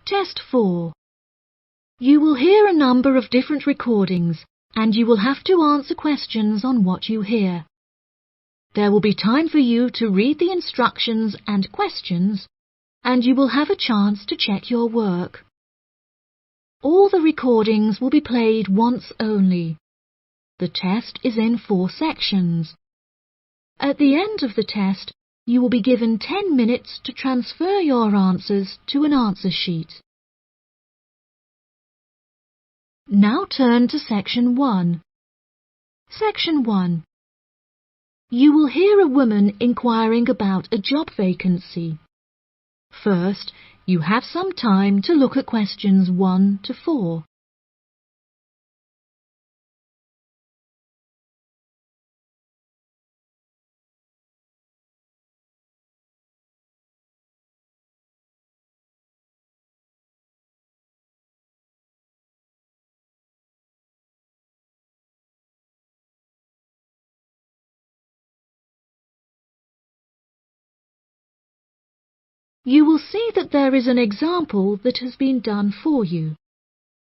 Test 4. You will hear a number of different recordings and you will have to answer questions on what you hear. There will be time for you to read the instructions and questions, and you will have a chance to check your work. All the recordings will be played once only. The test is in 4 sections. At the end of the test, you will be given 10 minutes to transfer your answers to an answer sheet. Now turn to Section 1. Section 1. You will hear a woman inquiring about a job vacancy. First, you have some time to look at questions 1 to 4. You will see that there is an example that has been done for you.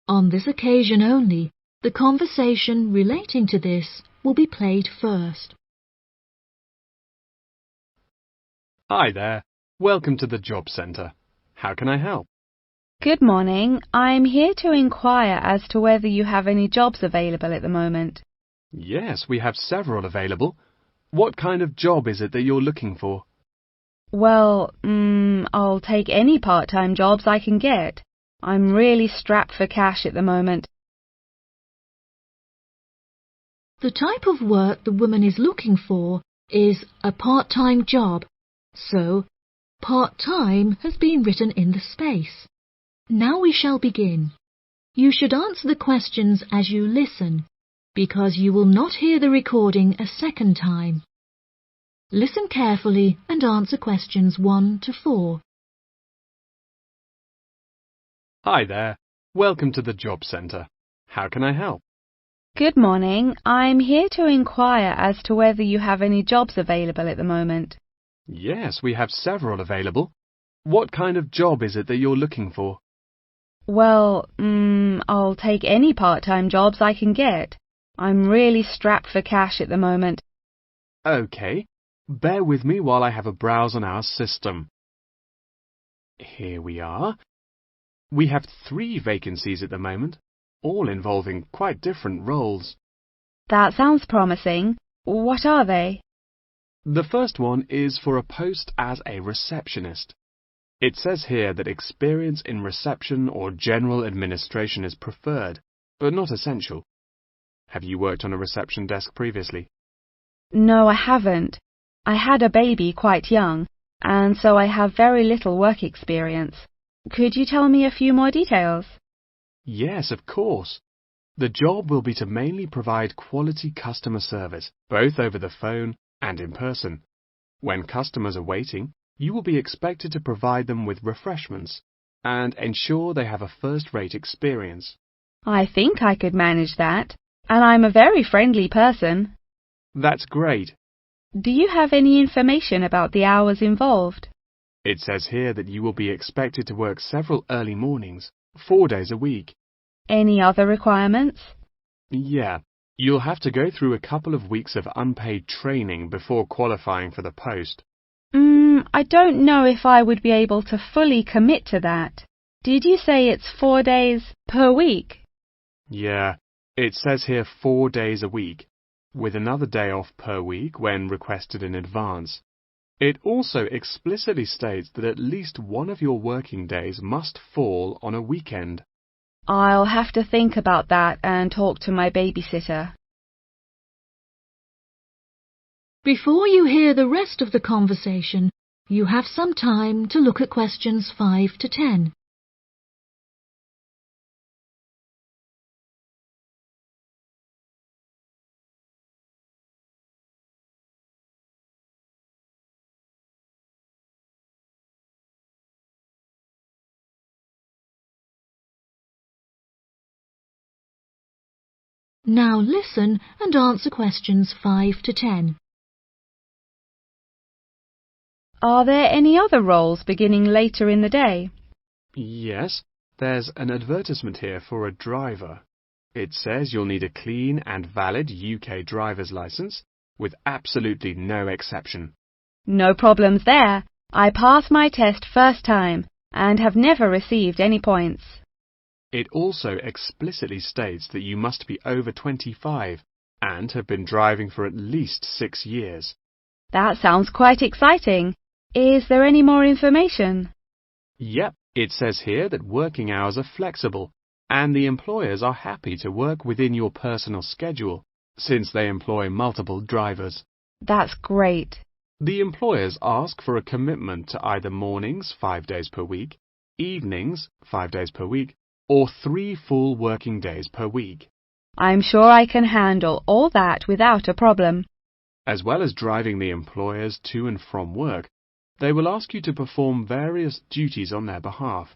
On this occasion only, the conversation relating to this will be played first. Hi there. Welcome to the Job Centre. How can I help? Good morning. I'm here to inquire as to whether you have any jobs available at the moment. Yes, we have several available. What kind of job is it that you're looking for? Well, I'll take any part-time jobs I can get. I'm really strapped for cash at the moment. The type of work the woman is looking for is a part-time job, so part-time has been written in the space. Now we shall begin. You should answer the questions as you listen, because you will not hear the recording a second time. Listen carefully and answer questions 1 to 4. Hi there. Welcome to the Job Centre. How can I help? Good morning. I'm here to inquire as to whether you have any jobs available at the moment. Yes, we have several available. What kind of job is it that you're looking for? Well, I'll take any part-time jobs I can get. I'm really strapped for cash at the moment. OK. Bear with me while I have a browse on our system. Here we are. We have 3 vacancies at the moment, all involving quite different roles. That sounds promising. What are they? The first one is for a post as a receptionist. It says here that experience in reception or general administration is preferred, but not essential. Have you worked on a reception desk previously? No, I haven't. I had a baby quite young, and so I have very little work experience. Could you tell me a few more details? Yes, of course. The job will be to mainly provide quality customer service, both over the phone and in person. When customers are waiting, you will be expected to provide them with refreshments and ensure they have a first-rate experience. I think I could manage that, and I'm a very friendly person. That's great. Do you have any information about the hours involved? It says here that you will be expected to work several early mornings, 4 days a week. Any other requirements? Yeah, you'll have to go through a couple of weeks of unpaid training before qualifying for the post. I don't know if I would be able to fully commit to that. Did you say it's 4 days per week? Yeah, it says here 4 days a week, with another day off per week when requested in advance. It also explicitly states that at least one of your working days must fall on a weekend. I'll have to think about that and talk to my babysitter. Before you hear the rest of the conversation, you have some time to look at questions 5 to 10. Now listen and answer questions 5 to 10. Are there any other roles beginning later in the day? Yes, There's an advertisement here for a driver. It says you'll need a clean and valid UK driver's license, with absolutely no exception. No problems there. I passed my test first time and have never received any points. It also explicitly states that you must be over 25 and have been driving for at least 6 years. That sounds quite exciting. Is there any more information? Yep, it says here that working hours are flexible and the employers are happy to work within your personal schedule since they employ multiple drivers. That's great. The employers ask for a commitment to either mornings 5 days per week, evenings 5 days per week, or 3 full working days per week. I'm sure I can handle all that without a problem. As well as driving the employers to and from work, they will ask you to perform various duties on their behalf,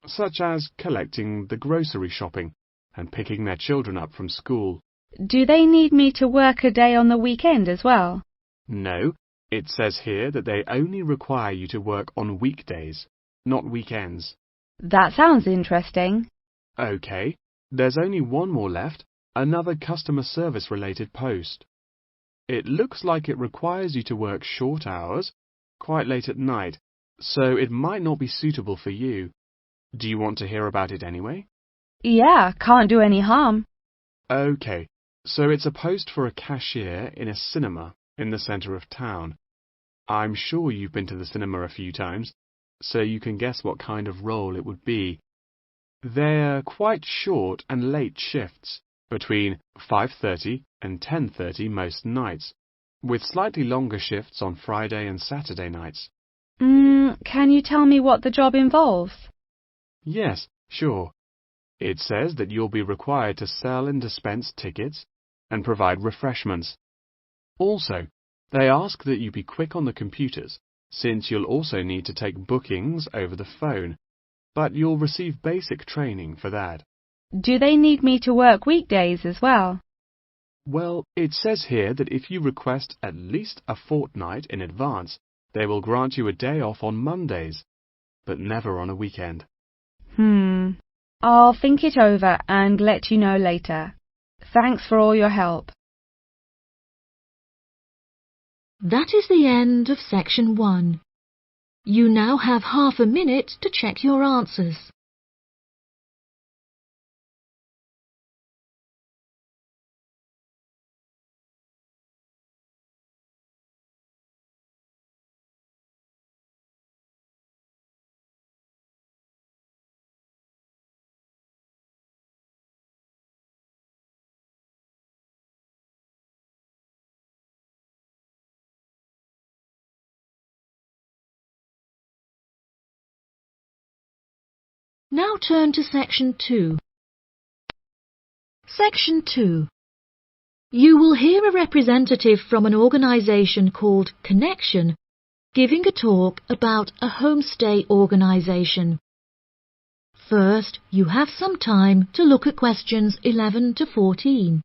such as collecting the grocery shopping and picking their children up from school. Do they need me to work a day on the weekend as well? No, it says here that they only require you to work on weekdays, not weekends. That sounds interesting. OK, there's only one more left, another customer service related post. It looks like it requires you to work short hours, quite late at night, so it might not be suitable for you. Do you want to hear about it anyway? Yeah, can't do any harm. OK, so it's a post for a cashier in a cinema in the centre of town. I'm sure you've been to the cinema a few times, so you can guess what kind of role it would be. They're quite short and late shifts, between 5:30 and 10:30 most nights, with slightly longer shifts on Friday and Saturday nights. Can you tell me what the job involves? Yes, sure. It says that you'll be required to sell and dispense tickets and provide refreshments. Also, they ask that you be quick on the computers, since you'll also need to take bookings over the phone, but you'll receive basic training for that. Do they need me to work weekdays as well? Well, it says here that if you request at least a fortnight in advance, they will grant you a day off on Mondays, but never on a weekend. I'll think it over and let you know later. Thanks for all your help. That is the end of section 1. You now have half a minute to check your answers. Now turn to section 2. Section 2. You will hear a representative from an organisation called Connection giving a talk about a homestay organisation. First, you have some time to look at questions 11 to 14.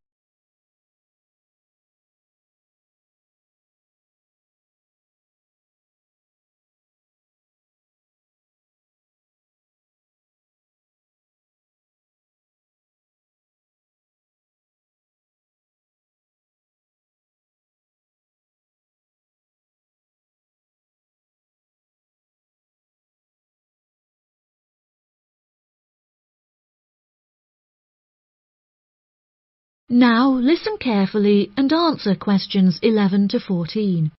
Now listen carefully and answer questions 11 to 14.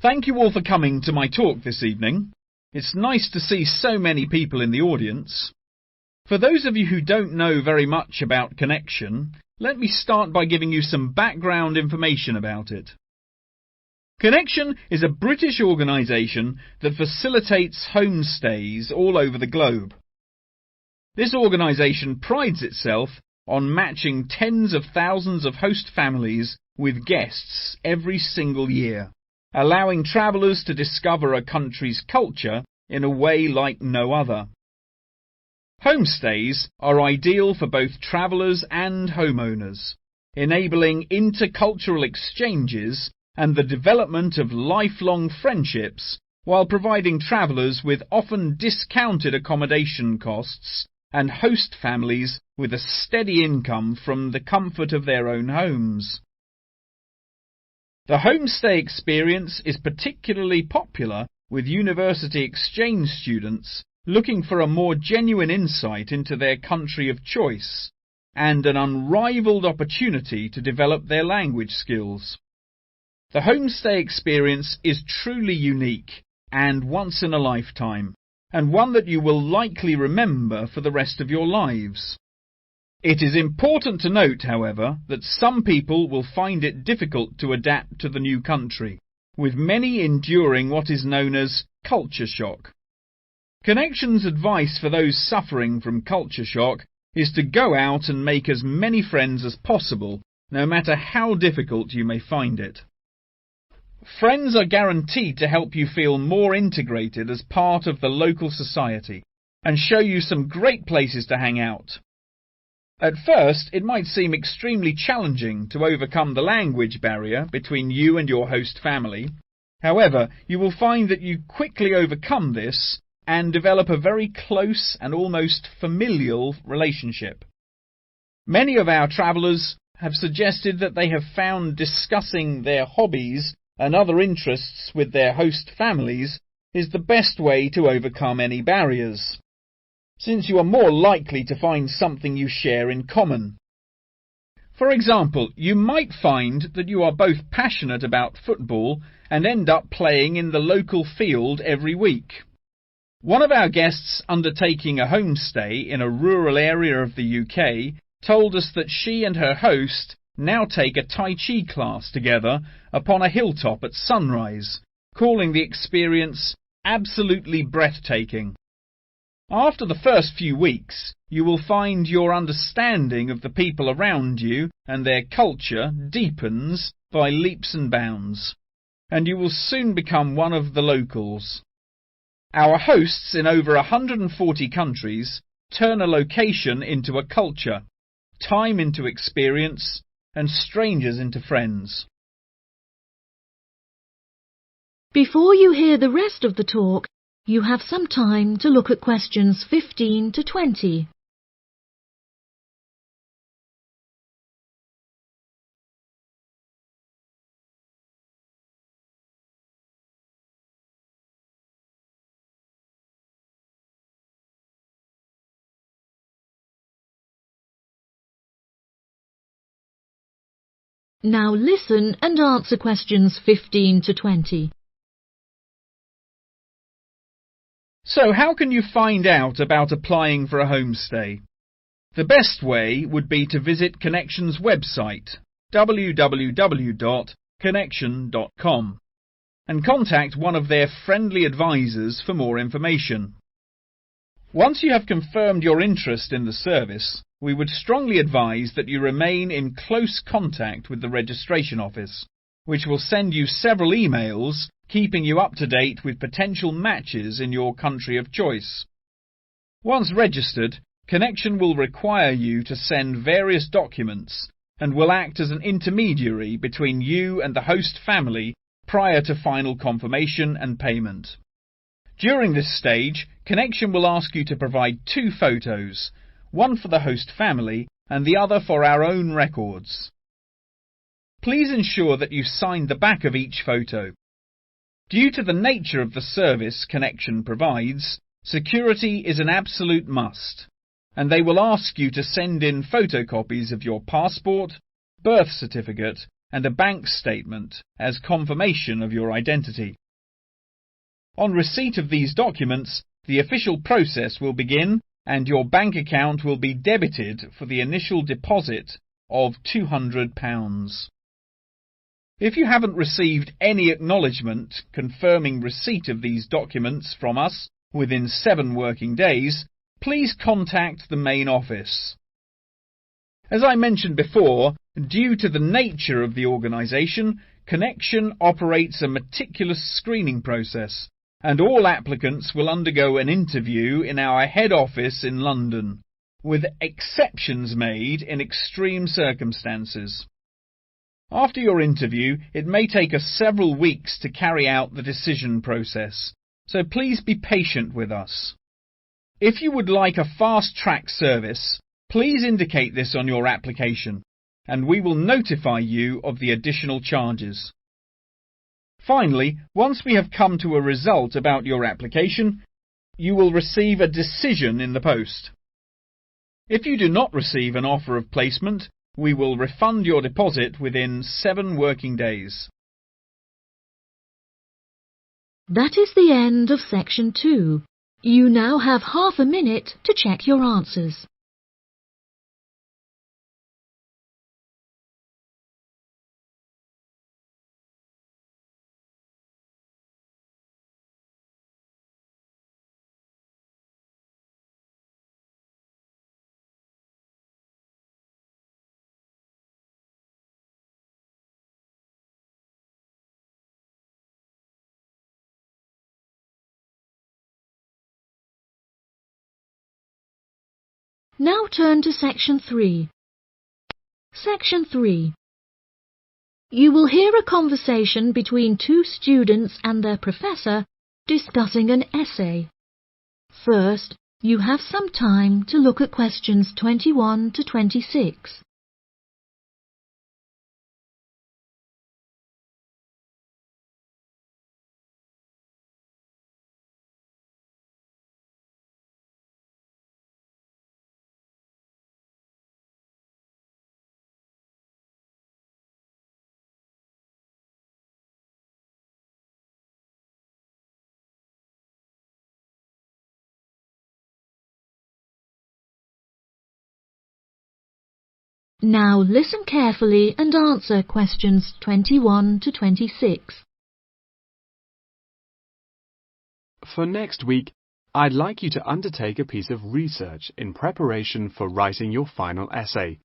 Thank you all for coming to my talk this evening. It's nice to see so many people in the audience. For those of you who don't know very much about Connection, let me start by giving you some background information about it. Connection is a British organisation that facilitates homestays all over the globe. This organisation prides itself on matching tens of thousands of host families with guests every single year, allowing travellers to discover a country's culture in a way like no other. Homestays are ideal for both travellers and homeowners, enabling intercultural exchanges and the development of lifelong friendships while providing travellers with often discounted accommodation costs and host families with a steady income from the comfort of their own homes. The homestay experience is particularly popular with university exchange students looking for a more genuine insight into their country of choice and an unrivaled opportunity to develop their language skills. The homestay experience is truly unique and once in a lifetime, and one that you will likely remember for the rest of your lives. It is important to note, however, that some people will find it difficult to adapt to the new country, with many enduring what is known as culture shock. Connection's advice for those suffering from culture shock is to go out and make as many friends as possible, no matter how difficult you may find it. Friends are guaranteed to help you feel more integrated as part of the local society and show you some great places to hang out. At first, it might seem extremely challenging to overcome the language barrier between you and your host family. However, you will find that you quickly overcome this and develop a very close and almost familial relationship. Many of our travellers have suggested that they have found discussing their hobbies and other interests with their host families is the best way to overcome any barriers, since you are more likely to find something you share in common. For example, you might find that you are both passionate about football and end up playing in the local field every week. One of our guests undertaking a homestay in a rural area of the UK told us that she and her host now take a Tai Chi class together upon a hilltop at sunrise, calling the experience absolutely breathtaking. After the first few weeks, you will find your understanding of the people around you and their culture deepens by leaps and bounds, and you will soon become one of the locals. Our hosts in over 140 countries turn a location into a culture, time into experience, and strangers into friends. Before you hear the rest of the talk, you have some time to look at questions 15 to 20. Now listen and answer questions 15 to 20. So how can you find out about applying for a homestay? The best way would be to visit Connection's website, www.connection.com, and contact one of their friendly advisors for more information. Once you have confirmed your interest in the service, we would strongly advise that you remain in close contact with the registration office, which will send you several emails keeping you up to date with potential matches in your country of choice. Once registered, Connection will require you to send various documents and will act as an intermediary between you and the host family prior to final confirmation and payment. During this stage, Connection will ask you to provide 2 photos, one for the host family and the other for our own records. Please ensure that you sign the back of each photo. Due to the nature of the service Connection provides, security is an absolute must, and they will ask you to send in photocopies of your passport, birth certificate, and a bank statement as confirmation of your identity. On receipt of these documents, the official process will begin and your bank account will be debited for the initial deposit of £200. If you haven't received any acknowledgement confirming receipt of these documents from us within 7 working days, please contact the main office. As I mentioned before, due to the nature of the organisation, Connection operates a meticulous screening process, and all applicants will undergo an interview in our head office in London, with exceptions made in extreme circumstances. After your interview, it may take us several weeks to carry out the decision process, so please be patient with us. If you would like a fast-track service, please indicate this on your application, and we will notify you of the additional charges. Finally, once we have come to a result about your application, you will receive a decision in the post. If you do not receive an offer of placement, we will refund your deposit within 7 working days. That is the end of section 2. You now have half a minute to check your answers. Now turn to section 3. Section 3. You will hear a conversation between 2 students and their professor discussing an essay. First, you have some time to look at questions 21 to 26. Now listen carefully and answer questions 21 to 26. For next week, I'd like you to undertake a piece of research in preparation for writing your final essay.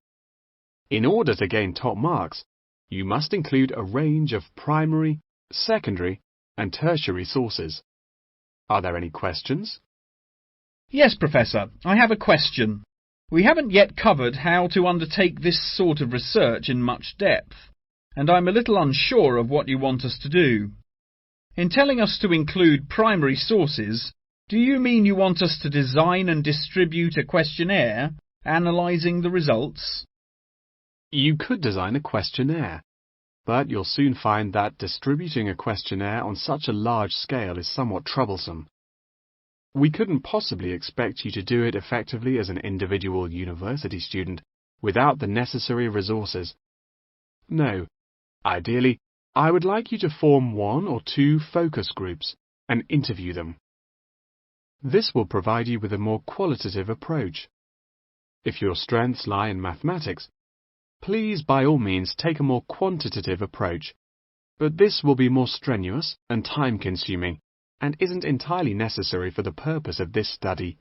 In order to gain top marks, you must include a range of primary, secondary, and tertiary sources. Are there any questions? Yes, Professor, I have a question. We haven't yet covered how to undertake this sort of research in much depth, and I'm a little unsure of what you want us to do. In telling us to include primary sources, do you mean you want us to design and distribute a questionnaire, analysing the results? You could design a questionnaire, but you'll soon find that distributing a questionnaire on such a large scale is somewhat troublesome. We couldn't possibly expect you to do it effectively as an individual university student without the necessary resources. No, ideally, I would like you to form 1 or 2 focus groups and interview them. This will provide you with a more qualitative approach. If your strengths lie in mathematics, please by all means take a more quantitative approach, but this will be more strenuous and time-consuming, and isn't entirely necessary for the purpose of this study.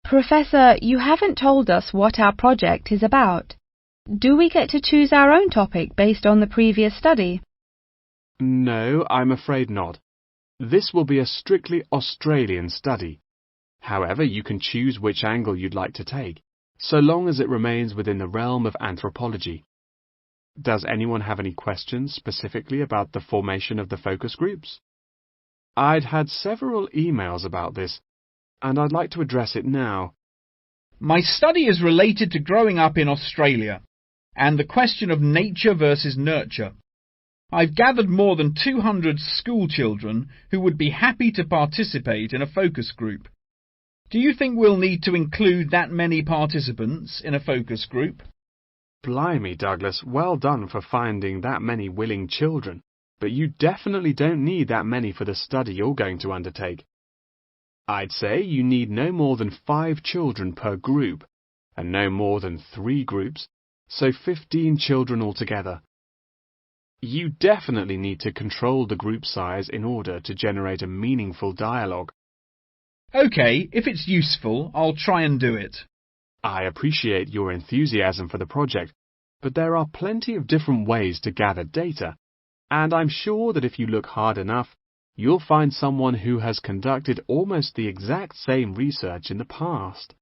Professor, you haven't told us what our project is about. Do we get to choose our own topic based on the previous study? No, I'm afraid not. This will be a strictly Australian study. However, you can choose which angle you'd like to take, so long as it remains within the realm of anthropology. Does anyone have any questions specifically about the formation of the focus groups? I'd had several emails about this, and I'd like to address it now. My study is related to growing up in Australia, and the question of nature versus nurture. I've gathered more than 200 school children who would be happy to participate in a focus group. Do you think we'll need to include that many participants in a focus group? Blimey, Douglas, well done for finding that many willing children. But you definitely don't need that many for the study you're going to undertake. I'd say you need no more than 5 children per group, and no more than 3 groups, so 15 children altogether. You definitely need to control the group size in order to generate a meaningful dialogue. OK, if it's useful, I'll try and do it. I appreciate your enthusiasm for the project, but there are plenty of different ways to gather data. And I'm sure that if you look hard enough, you'll find someone who has conducted almost the exact same research in the past.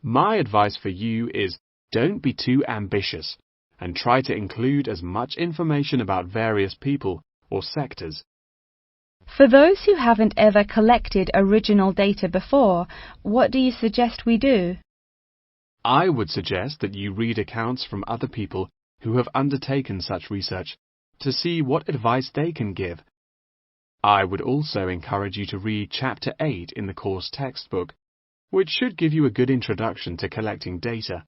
My advice for you is don't be too ambitious and try to include as much information about various people or sectors. For those who haven't ever collected original data before, what do you suggest we do? I would suggest that you read accounts from other people who have undertaken such research to see what advice they can give. I would also encourage you to read Chapter 8 in the course textbook, which should give you a good introduction to collecting data.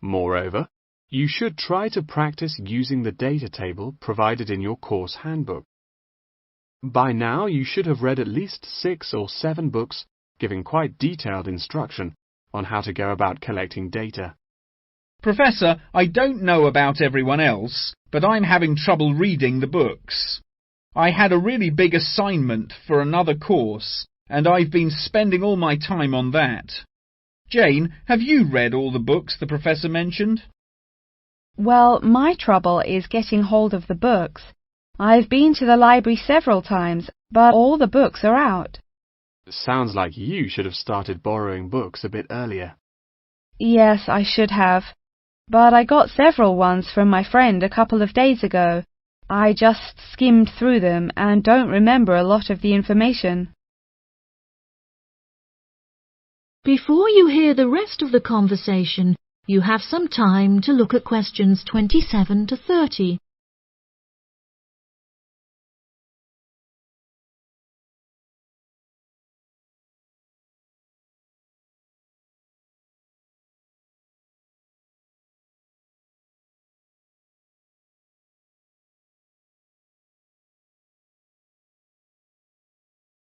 Moreover, you should try to practice using the data table provided in your course handbook. By now, you should have read at least 6 or 7 books giving quite detailed instruction on how to go about collecting data. Professor, I don't know about everyone else, but I'm having trouble reading the books. I had a really big assignment for another course, and I've been spending all my time on that. Jane, have you read all the books the professor mentioned? Well, my trouble is getting hold of the books. I've been to the library several times, but all the books are out. Sounds like you should have started borrowing books a bit earlier. Yes, I should have. But I got several ones from my friend a couple of days ago. I just skimmed through them and don't remember a lot of the information. Before you hear the rest of the conversation, you have some time to look at questions 27 to 30.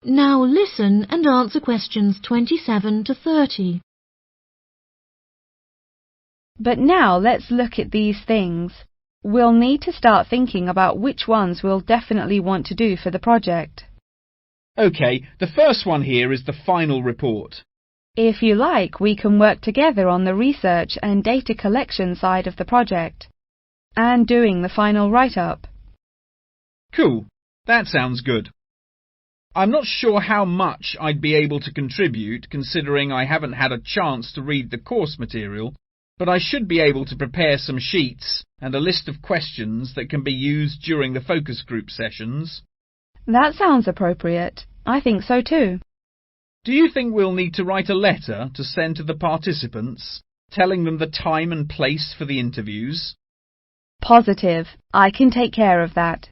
Now listen and answer questions 27 to 30. But now let's look at these things. We'll need to start thinking about which ones we'll definitely want to do for the project. OK, the first one here is the final report. If you like, we can work together on the research and data collection side of the project, and doing the final write-up. Cool, that sounds good. I'm not sure how much I'd be able to contribute, considering I haven't had a chance to read the course material, but I should be able to prepare some sheets and a list of questions that can be used during the focus group sessions. That sounds appropriate. I think so too. Do you think we'll need to write a letter to send to the participants, telling them the time and place for the interviews? Positive. I can take care of that.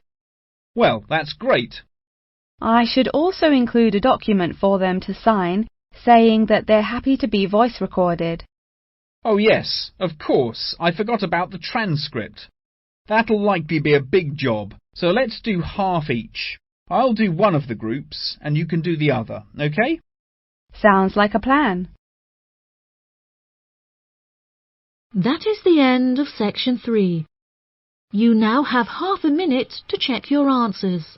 Well, that's great. I should also include a document for them to sign, saying that they're happy to be voice recorded. Oh yes, of course, I forgot about the transcript. That'll likely be a big job, so let's do half each. I'll do one of the groups, and you can do the other, OK? Sounds like a plan. That is the end of section 3. You now have half a minute to check your answers.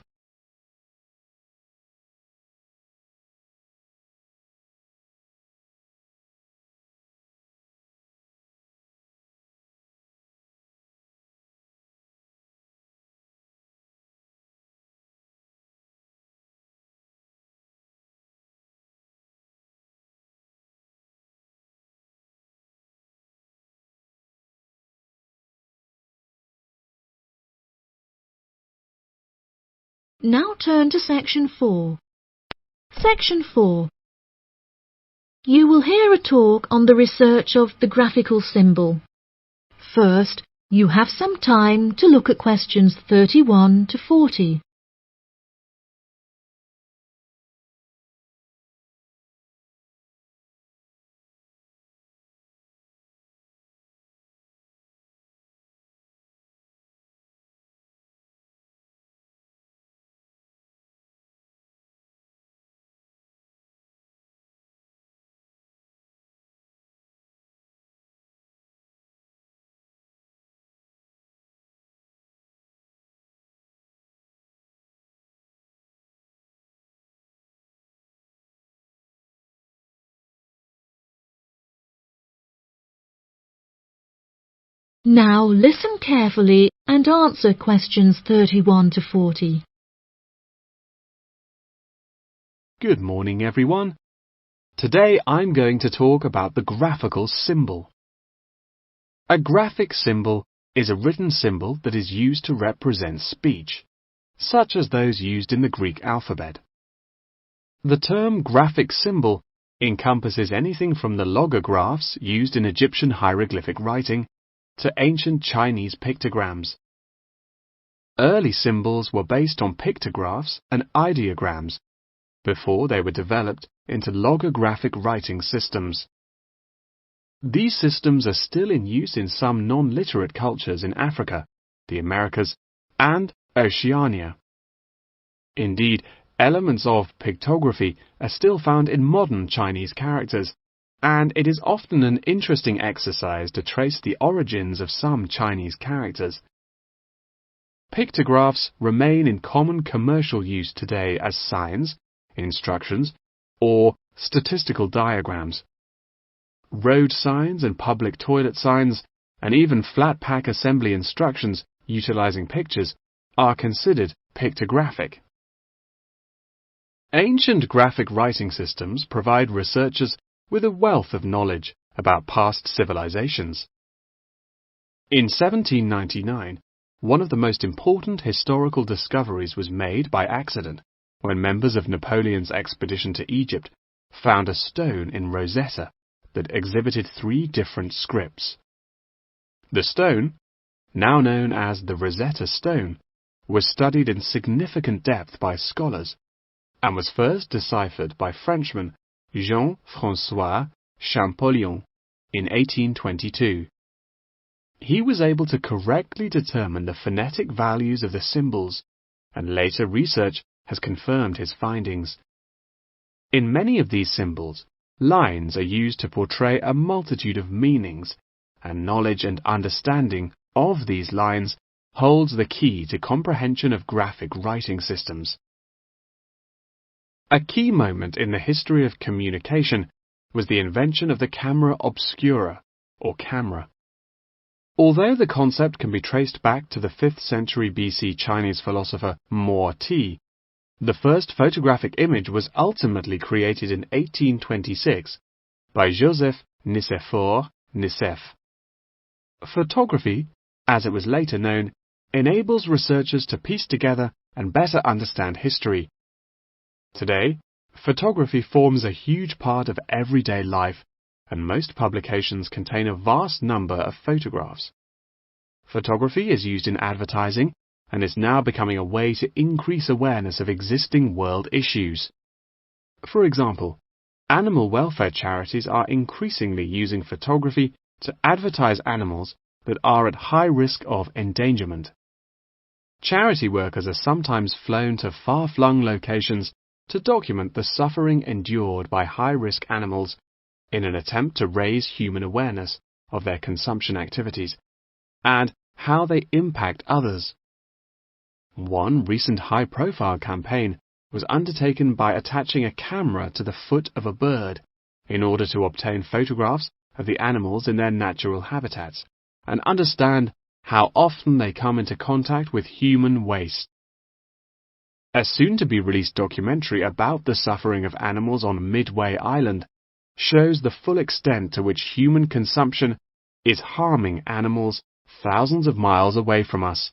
Now turn to section 4. Section 4. You will hear a talk on the research of the graphical symbol. First, you have some time to look at questions 31 to 40. Now listen carefully and answer questions 31 to 40. Good morning, everyone. Today I'm going to talk about the graphical symbol. A graphic symbol is a written symbol that is used to represent speech, such as those used in the Greek alphabet. The term graphic symbol encompasses anything from the logographs used in Egyptian hieroglyphic writing to ancient Chinese pictograms. Early symbols were based on pictographs and ideograms before they were developed into logographic writing systems. These systems are still in use in some non-literate cultures in Africa, the Americas, and Oceania. Indeed, elements of pictography are still found in modern Chinese characters, and it is often an interesting exercise to trace the origins of some Chinese characters. Pictographs remain in common commercial use today as signs, instructions, or statistical diagrams. Road signs and public toilet signs, and even flat pack assembly instructions utilizing pictures, are considered pictographic. Ancient graphic writing systems provide researchers with a wealth of knowledge about past civilizations. In 1799, one of the most important historical discoveries was made by accident when members of Napoleon's expedition to Egypt found a stone in Rosetta that exhibited 3 different scripts. The stone, now known as the Rosetta Stone, was studied in significant depth by scholars and was first deciphered by Frenchman Jean-François Champollion in 1822. He was able to correctly determine the phonetic values of the symbols, and later research has confirmed his findings. In many of these symbols, lines are used to portray a multitude of meanings, and knowledge and understanding of these lines holds the key to comprehension of graphic writing systems. A key moment in the history of communication was the invention of the camera obscura, or camera. Although the concept can be traced back to the 5th century BC Chinese philosopher Mo Ti, the first photographic image was ultimately created in 1826 by Joseph Nicéphore Nicéph. Photography, as it was later known, enables researchers to piece together and better understand history. Today, photography forms a huge part of everyday life, and most publications contain a vast number of photographs. Photography is used in advertising and is now becoming a way to increase awareness of existing world issues. For example, animal welfare charities are increasingly using photography to advertise animals that are at high risk of endangerment. Charity workers are sometimes flown to far-flung locations to document the suffering endured by high-risk animals in an attempt to raise human awareness of their consumption activities and how they impact others. One recent high-profile campaign was undertaken by attaching a camera to the foot of a bird in order to obtain photographs of the animals in their natural habitats and understand how often they come into contact with human waste. A soon-to-be-released documentary about the suffering of animals on Midway Island shows the full extent to which human consumption is harming animals thousands of miles away from us.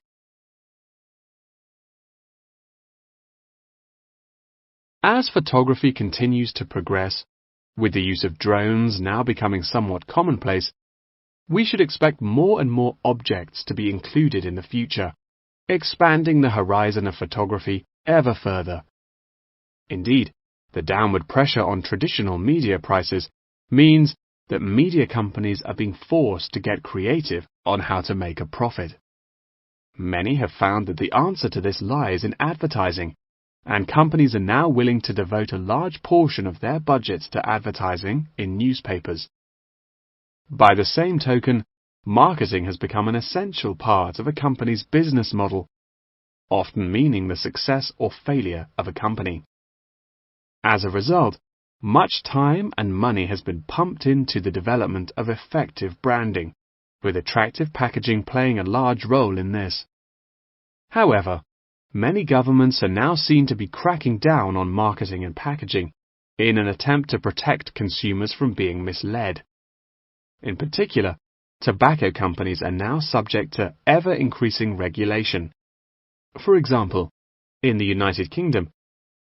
As photography continues to progress, with the use of drones now becoming somewhat commonplace, we should expect more and more objects to be included in the future, expanding the horizon of photography ever further. Indeed, the downward pressure on traditional media prices means that media companies are being forced to get creative on how to make a profit. Many have found that the answer to this lies in advertising, and companies are now willing to devote a large portion of their budgets to advertising in newspapers. By the same token, marketing has become an essential part of a company's business model, often meaning the success or failure of a company. As a result, much time and money has been pumped into the development of effective branding, with attractive packaging playing a large role in this. However, many governments are now seen to be cracking down on marketing and packaging in an attempt to protect consumers from being misled. In particular, tobacco companies are now subject to ever-increasing regulation. For example, in the United Kingdom,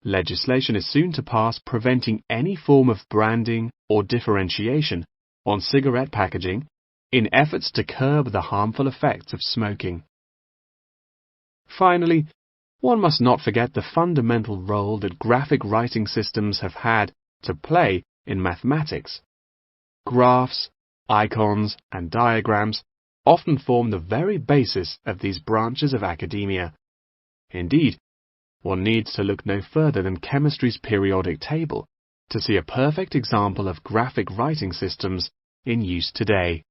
legislation is soon to pass preventing any form of branding or differentiation on cigarette packaging in efforts to curb the harmful effects of smoking. Finally, one must not forget the fundamental role that graphic writing systems have had to play in mathematics. Graphs, icons, and diagrams often form the very basis of these branches of academia. Indeed, one needs to look no further than chemistry's periodic table to see a perfect example of graphic writing systems in use today.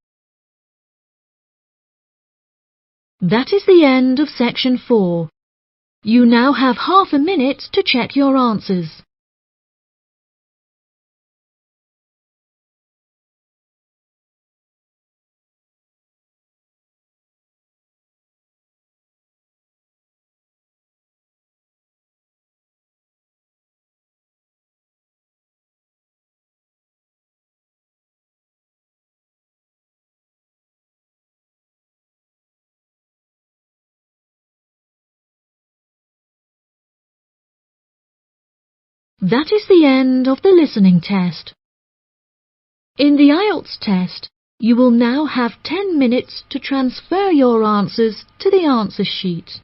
That is the end of section 4. You now have half a minute to check your answers. That is the end of the listening test. In the IELTS test, you will now have 10 minutes to transfer your answers to the answer sheet.